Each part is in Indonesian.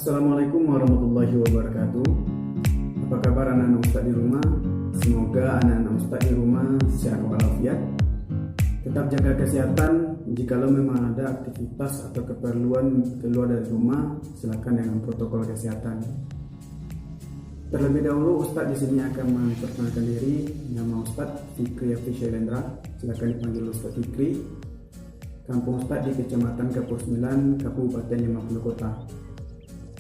Assalamualaikum warahmatullahi wabarakatuh. Apa kabar anak-anak Ustadz di rumah? Semoga anak-anak Ustadz di rumah sehat walafiat. Tetap jaga kesehatan. Jikalau memang ada aktivitas atau keperluan keluar dari rumah, silakan dengan protokol kesehatan. Terlebih dahulu Ustadz di sini akan memperkenalkan diri. Nama Ustadz Fikri Hafiz Syailendra. Silakan dipanggil Ustadz Fikri. Kampung Ustadz di Kecamatan Kapur 9, Kabupaten 50 Kota.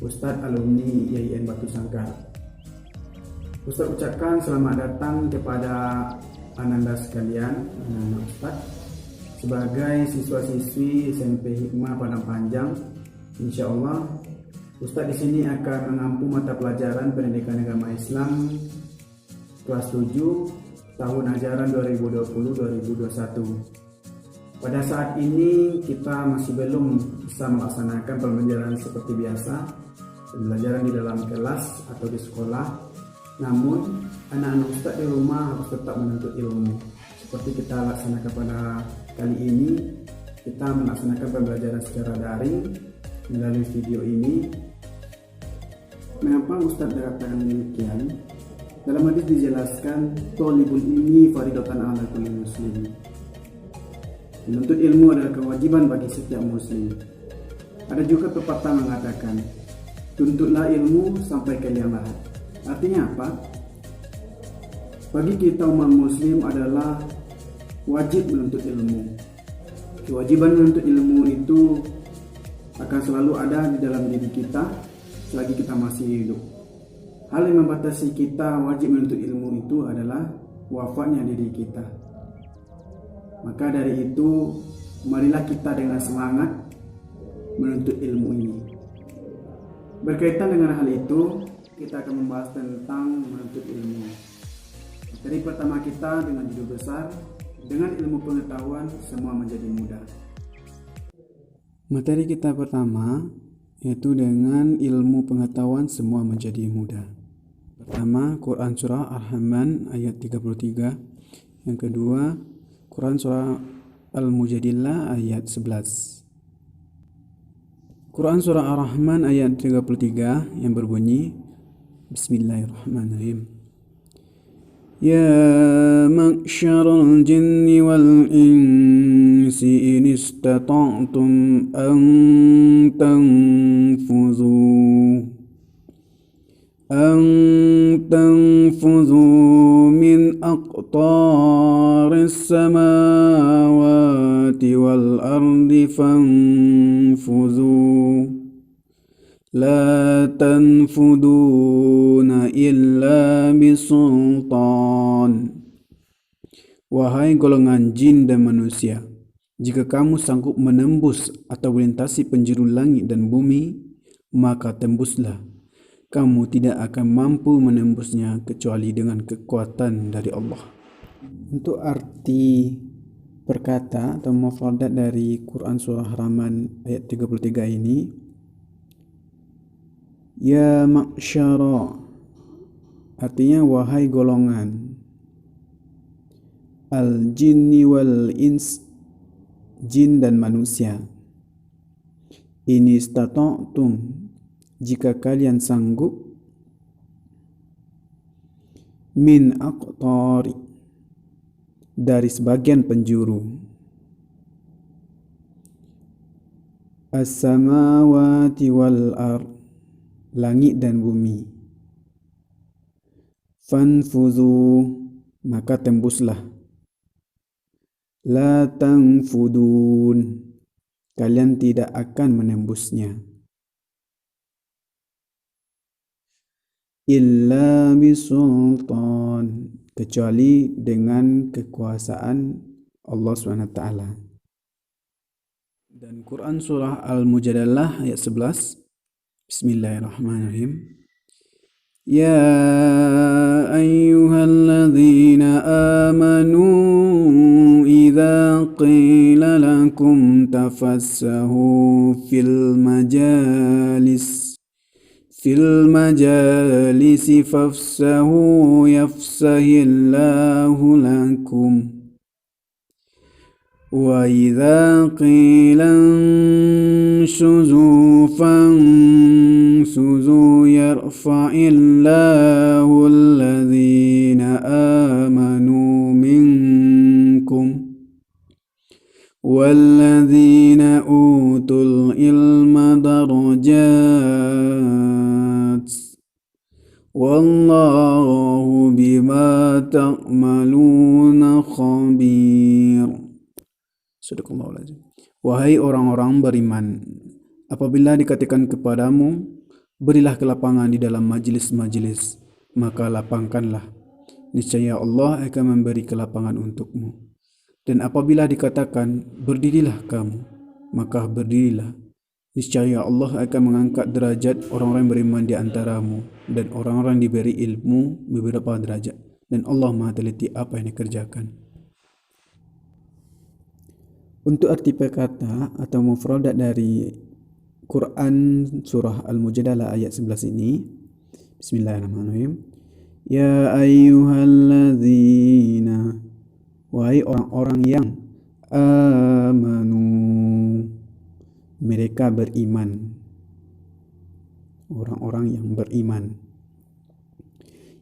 Ustadz alumni IAIN Batu Sangkar. Ustadz ucapkan selamat datang kepada ananda sekalian, anak-anak Ustadz, sebagai siswa-siswi SMP Hikmah Padang Panjang. Insya Allah Ustadz di sini akan mengampu mata pelajaran pendidikan agama Islam kelas 7 tahun ajaran 2020-2021. Pada saat ini kita masih belum bisa melaksanakan pembelajaran seperti biasa, pembelajaran di dalam kelas atau di sekolah. Namun anak-anak Ustadz di rumah harus tetap menuntut ilmu. Seperti kita laksanakan pada kali ini, kita melaksanakan pembelajaran secara daring melalui video ini. Mengapa Ustadz mengatakan demikian? Dalam hadis dijelaskan, thalibul ilmi faridatan ala kulli muslim. Menuntut ilmu adalah kewajiban bagi setiap muslim. Ada juga pepatah mengatakan, tuntutlah ilmu sampai kalian lahir. Artinya apa? Bagi kita umat muslim adalah wajib menuntut ilmu. Kewajiban menuntut ilmu itu akan selalu ada di dalam diri kita selagi kita masih hidup. Hal yang membatasi kita wajib menuntut ilmu itu adalah wafatnya diri kita. Maka dari itu, marilah kita dengan semangat menuntut ilmu ini. Berkaitan dengan hal itu, kita akan membahas tentang menuntut ilmu. Materi pertama kita dengan judul besar, dengan ilmu pengetahuan semua menjadi mudah. Materi kita pertama yaitu dengan ilmu pengetahuan semua menjadi mudah. Pertama, Quran Surah Ar-Rahman ayat 33. Yang kedua, Quran Surah Al-Mujadilah ayat 11. Quran Surah Ar-Rahman ayat 33 yang berbunyi, Bismillahirrahmanirrahim. Ya ma'syaral jinni wal insi in istata'tum an tanfudhu min aqtaris samawati wal ardi fanfudhu la tanfuduna illa bisultan. Wahai golongan jin dan manusia, jika kamu sanggup menembus atau melintasi penjuru langit dan bumi, maka tembuslah. Kamu tidak akan mampu menembusnya kecuali dengan kekuatan dari Allah. Untuk arti perkata atau mufradat dari Quran Surah Rahman ayat 33 ini, Ya ma'syara, artinya wahai golongan al-jinni wal ins, jin dan manusia. Ini istata'tum, jika kalian sanggup, min aqtari, dari sebagian penjuru, as-samawati wal ard, langit dan bumi, fanfudhu, maka tembuslah, la tanfudun, kalian tidak akan menembusnya, illa bisultan, kecuali dengan kekuasaan Allah SWT. Dan Quran Surah Al-Mujadalah ayat 11, Bismillahirrahmanirrahim. Ya ayyuhalladzina amanu idza qila lakum tafassahu fil majalisi fafsahu yafsahillahu lakum وإذا قيل انشزوا فانشزوا فانشزوا يرفع الله الذين آمنوا منكم والذين أوتوا العلم درجات والله بما تعملون خبير. Sadaqallahul-Azim. Wahai orang-orang beriman, apabila dikatakan kepadamu, berilah kelapangan di dalam majlis-majlis, maka lapangkanlah. Niscaya Allah akan memberi kelapangan untukmu. Dan apabila dikatakan, berdirilah kamu, maka berdirilah. Niscaya Allah akan mengangkat derajat orang-orang beriman di antaramu, dan orang-orang diberi ilmu beberapa derajat. Dan Allah Maha teliti apa yang dikerjakan. Untuk arti perkata atau mufradat dari Quran surah Al-Mujadalah ayat 11 ini, Bismillahirrahmanirrahim. Ya ayyuhalladzina, wahai orang-orang yang amanu, mereka beriman, orang-orang yang beriman.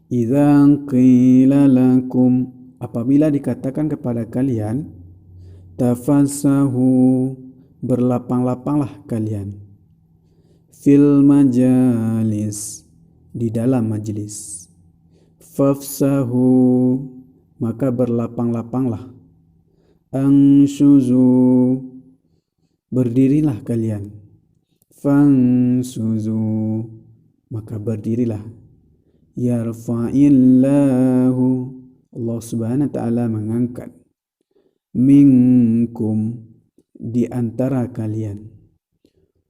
Idza qila lakum, apabila dikatakan kepada kalian, tafassahu, berlapang-lapanglah kalian, fil majalis, di dalam majlis, fafsahu, maka berlapang-lapanglah, ansyuzu, berdirilah kalian, fansuzu, maka berdirilah, yarfa'illahu, Allah subhanahu wa ta'ala mengangkat, minkum, di antara kalian,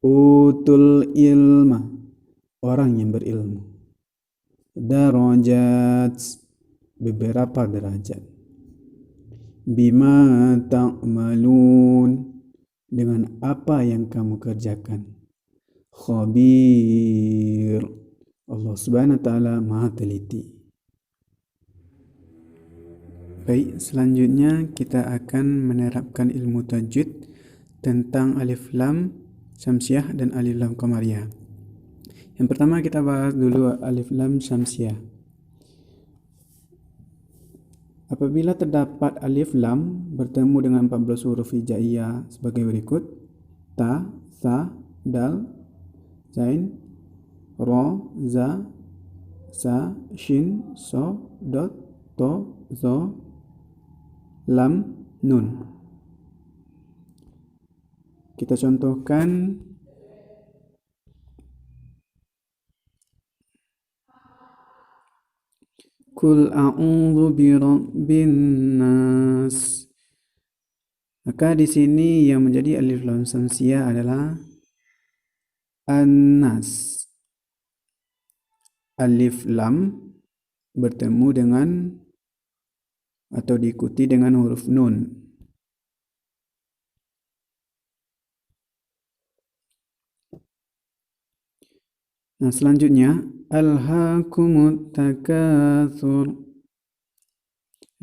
utul ilma, orang yang berilmu, darajat, beberapa derajat, bima ta'malun, dengan apa yang kamu kerjakan, khabir, Allah subhanahu wa ta'ala maha teliti. Baik, selanjutnya kita akan menerapkan ilmu tajwid tentang alif lam syamsiah dan alif lam qamariyah. Yang pertama kita bahas dulu alif lam syamsiah. Apabila terdapat alif lam bertemu dengan 14 huruf hijaiyah sebagai berikut: ta, sa, dal, zain, ra, za, sa, shin, so, dot, to, zo, lam, nun. Kita contohkan Kul a'udzu birabbin nas. Maka di sini yang menjadi alif lam syamsiah adalah an-nas. Alif lam bertemu dengan atau diikuti dengan huruf nun. Nah, selanjutnya alhaakumut takatsur.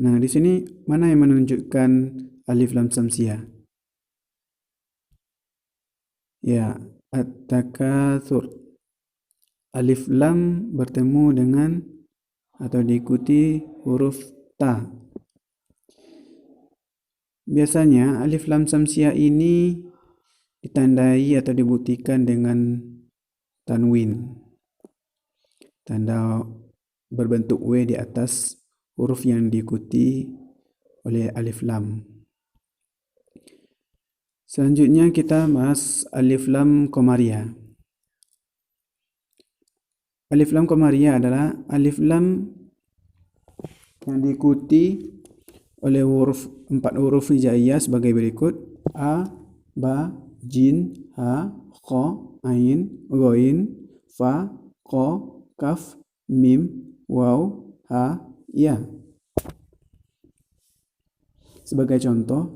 Nah, di sini mana yang menunjukkan alif lam syamsiah? Ya, at-takatsur. Alif lam bertemu dengan atau diikuti huruf ta. Biasanya alif lam syamsiah ini ditandai atau dibuktikan dengan tanwin, tanda berbentuk W di atas huruf yang diikuti oleh alif lam. Selanjutnya kita bahas alif lam qamariyah. Alif lam qamariyah adalah alif lam yang diikuti oleh 4 huruf hijaiyah sebagai berikut: a, ba, jin, ha, kha, ain, ghain, fa, qa, kaf, mim, waw, ha, ya. Sebagai contoh,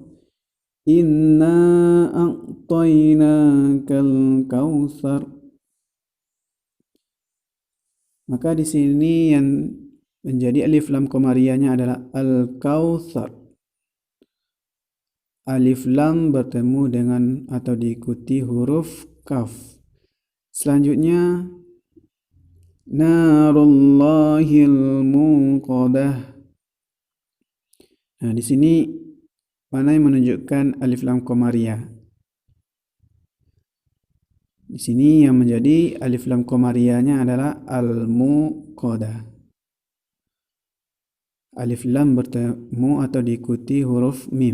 inna a'tainakal kautsar. Maka di sini yang menjadi alif lam qamariyahnya adalah al-kautsar. Alif lam bertemu dengan atau diikuti huruf kaf. Selanjutnya Narullahil muqadah. Nah, di sini mana yang menunjukkan alif lam qamariyah? Di sini yang menjadi alif lam qamariyahnya adalah al-muqadah. Alif lam bertemu atau diikuti huruf mim.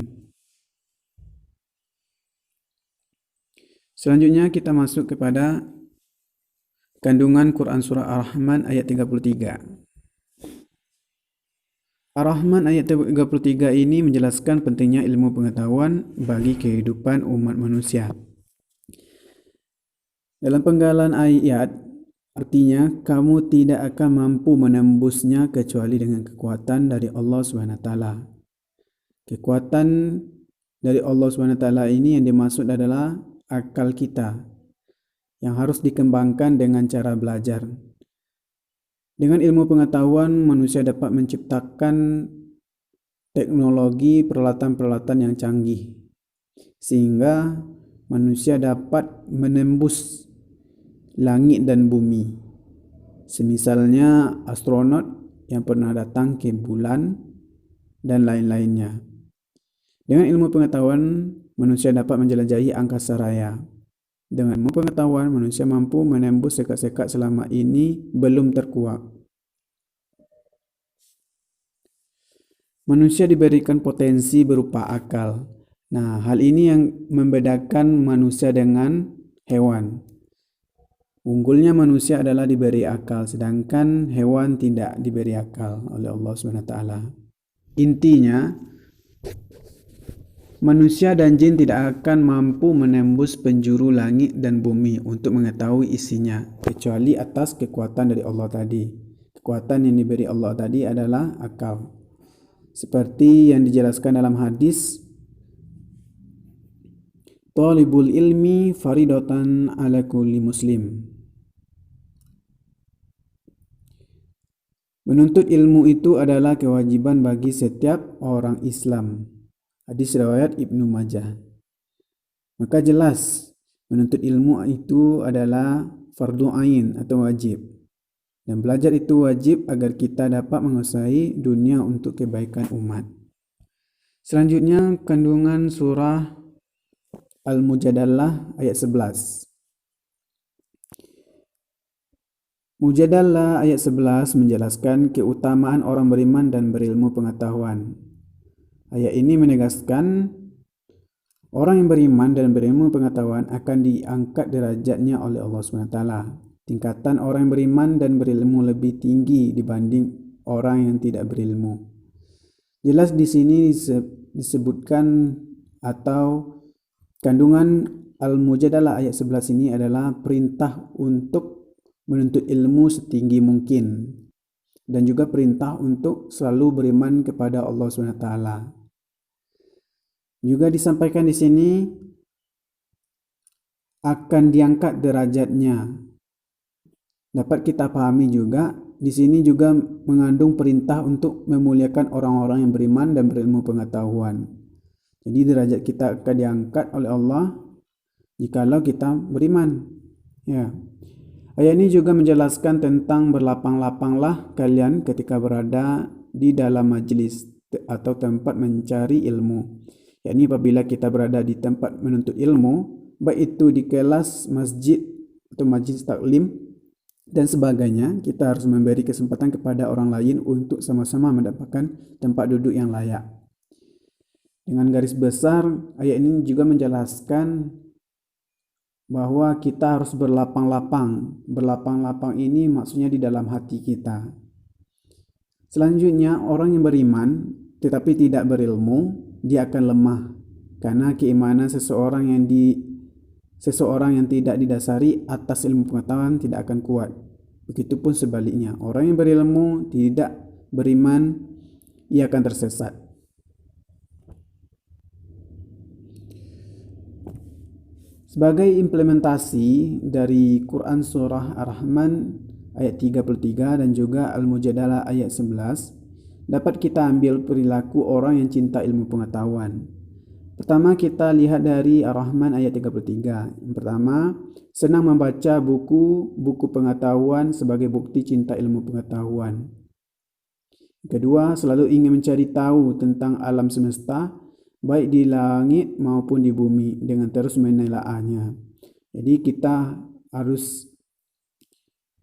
Selanjutnya kita masuk kepada kandungan Quran Surah Ar-Rahman ayat 33. Ar-Rahman ayat 33 ini menjelaskan pentingnya ilmu pengetahuan bagi kehidupan umat manusia. Dalam penggalan ayat, artinya kamu tidak akan mampu menembusnya kecuali dengan kekuatan dari Allah SWT. Kekuatan dari Allah SWT ini yang dimaksud adalah akal kita yang harus dikembangkan dengan cara belajar. Dengan ilmu pengetahuan, manusia dapat menciptakan teknologi peralatan-peralatan yang canggih, sehingga manusia dapat menembus langit dan bumi. Semisalnya astronot yang pernah datang ke bulan dan lain-lainnya. Dengan ilmu pengetahuan, manusia dapat menjelajahi angkasa raya. Dengan ilmu pengetahuan, manusia mampu menembus sekat-sekat selama ini belum terkuak. Manusia diberikan potensi berupa akal. Nah, hal ini yang membedakan manusia dengan hewan. Unggulnya manusia adalah diberi akal, sedangkan hewan tidak diberi akal oleh Allah SWT. Intinya, manusia dan jin tidak akan mampu menembus penjuru langit dan bumi untuk mengetahui isinya, kecuali atas kekuatan dari Allah tadi. Kekuatan yang diberi Allah tadi adalah akal. Seperti yang dijelaskan dalam hadis, Talibul ilmi faridatan ala kulli muslim. Menuntut ilmu itu adalah kewajiban bagi setiap orang Islam. Hadis riwayat Ibnu Majah. Maka jelas menuntut ilmu itu adalah fardu ain atau wajib. Dan belajar itu wajib agar kita dapat menguasai dunia untuk kebaikan umat. Selanjutnya kandungan surah Al-Mujadalah ayat 11. Mujadalah ayat 11 menjelaskan keutamaan orang beriman dan berilmu pengetahuan. Ayat ini menegaskan orang yang beriman dan berilmu pengetahuan akan diangkat derajatnya oleh Allah SWT. Tingkatan orang yang beriman dan berilmu lebih tinggi dibanding orang yang tidak berilmu. Jelas di sini disebutkan atau kandungan Al-Mujadalah ayat 11 ini adalah perintah untuk menuntut ilmu setinggi mungkin dan juga perintah untuk selalu beriman kepada Allah SWT. Juga disampaikan di sini akan diangkat derajatnya. Dapat kita pahami juga di sini juga mengandung perintah untuk memuliakan orang-orang yang beriman dan berilmu pengetahuan. Jadi derajat kita akan diangkat oleh Allah jikalau kita beriman. Ya. Ayat ini juga menjelaskan tentang berlapang-lapanglah kalian ketika berada di dalam majlis atau tempat mencari ilmu. Yakni apabila kita berada di tempat menuntut ilmu, baik itu di kelas, masjid atau majlis taklim dan sebagainya, kita harus memberi kesempatan kepada orang lain untuk sama-sama mendapatkan tempat duduk yang layak. Dengan garis besar, ayat ini juga menjelaskan bahwa kita harus berlapang-lapang. Berlapang-lapang ini maksudnya di dalam hati kita. Selanjutnya, orang yang beriman tetapi tidak berilmu, dia akan lemah karena keimanan seseorang yang tidak didasari atas ilmu pengetahuan tidak akan kuat. Begitupun sebaliknya, orang yang berilmu tidak beriman, ia akan tersesat. Sebagai implementasi dari Quran Surah Ar-Rahman ayat 33 dan juga Al-Mujadalah ayat 11, dapat kita ambil perilaku orang yang cinta ilmu pengetahuan. Pertama kita lihat dari Ar-Rahman ayat 33. Yang pertama, senang membaca buku pengetahuan sebagai bukti cinta ilmu pengetahuan. Kedua, selalu ingin mencari tahu tentang alam semesta, baik di langit maupun di bumi, dengan terus menelaahnya. Jadi kita harus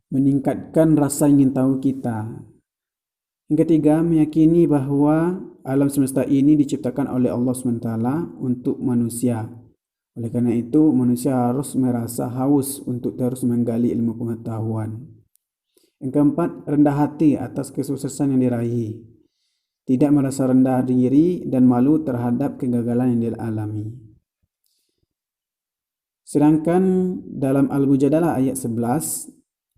meningkatkan rasa ingin tahu kita. Yang ketiga, meyakini bahwa alam semesta ini diciptakan oleh Allah SWT untuk manusia. Oleh karena itu, manusia harus merasa haus untuk terus menggali ilmu pengetahuan. Yang keempat, rendah hati atas kesuksesan yang diraih. Tidak merasa rendah diri dan malu terhadap kegagalan yang dialami. Sedangkan dalam Al-Mujadalah ayat 11,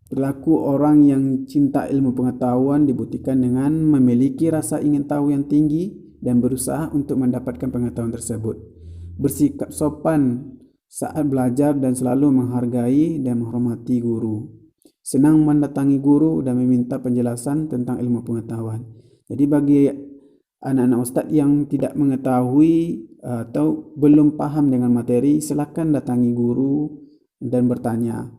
perilaku orang yang cinta ilmu pengetahuan dibuktikan dengan memiliki rasa ingin tahu yang tinggi dan berusaha untuk mendapatkan pengetahuan tersebut. Bersikap sopan saat belajar dan selalu menghargai dan menghormati guru. Senang mendatangi guru dan meminta penjelasan tentang ilmu pengetahuan. Jadi bagi anak-anak ustaz yang tidak mengetahui atau belum paham dengan materi, silakan datangi guru dan bertanya.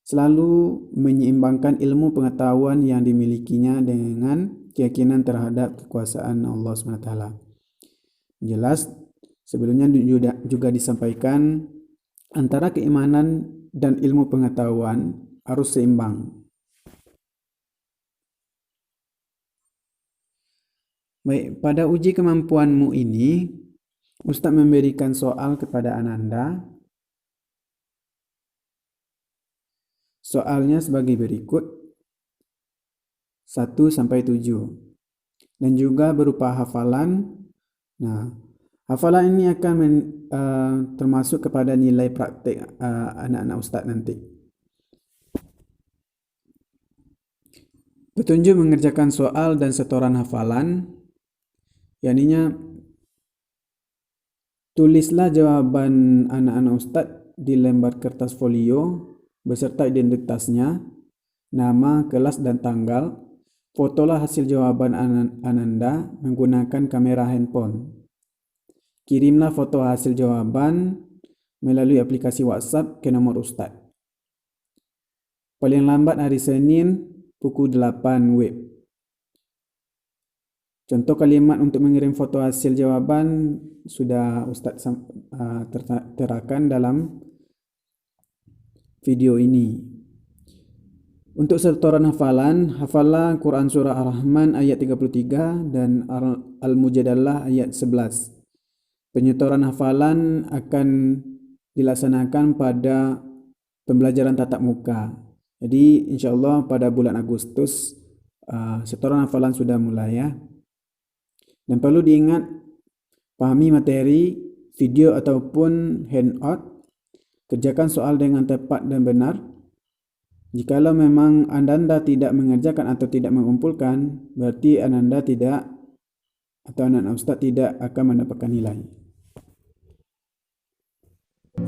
Selalu menyeimbangkan ilmu pengetahuan yang dimilikinya dengan keyakinan terhadap kekuasaan Allah SWT. Jelas, sebelumnya juga disampaikan antara keimanan dan ilmu pengetahuan harus seimbang. Baik, pada uji kemampuanmu ini, Ustaz memberikan soal kepada Ananda. Soalnya sebagai berikut, 1-7, dan juga berupa hafalan. Nah, hafalan ini akan termasuk kepada nilai praktik anak-anak ustaz nanti. Petunjuk mengerjakan soal dan setoran hafalan, yakninya tulislah jawaban anak-anak ustaz di lembar kertas folio beserta identitasnya, nama, kelas dan tanggal. Fotolah hasil jawaban Ananda menggunakan kamera handphone. Kirimlah foto hasil jawaban melalui aplikasi WhatsApp ke nomor Ustaz. Paling lambat hari Senin pukul 8 WIB. Contoh kalimat untuk mengirim foto hasil jawaban sudah Ustaz terterakan dalam video ini. Untuk setoran hafalan, hafalah Quran Surah Ar-Rahman ayat 33 dan Al-Mujadalah ayat 11. Penyetoran hafalan akan dilaksanakan pada pembelajaran tatap muka. Jadi insyaAllah pada bulan Agustus setoran hafalan sudah mulai ya. Dan perlu diingat, pahami materi, video ataupun handout. Kerjakan soal dengan tepat dan benar. Jikalau memang Ananda tidak mengerjakan atau tidak mengumpulkan, berarti Ananda tidak atau anak-anak ustaz tidak akan mendapatkan nilai.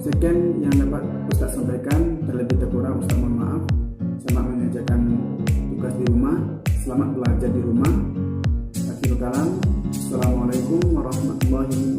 Sekian yang dapat Ustaz sampaikan. Terlebih terkurang Ustaz mohon maaf. Selamat mengerjakan tugas di rumah. Selamat belajar di rumah. Akhirul kalam. Assalamualaikum warahmatullahi wabarakatuh.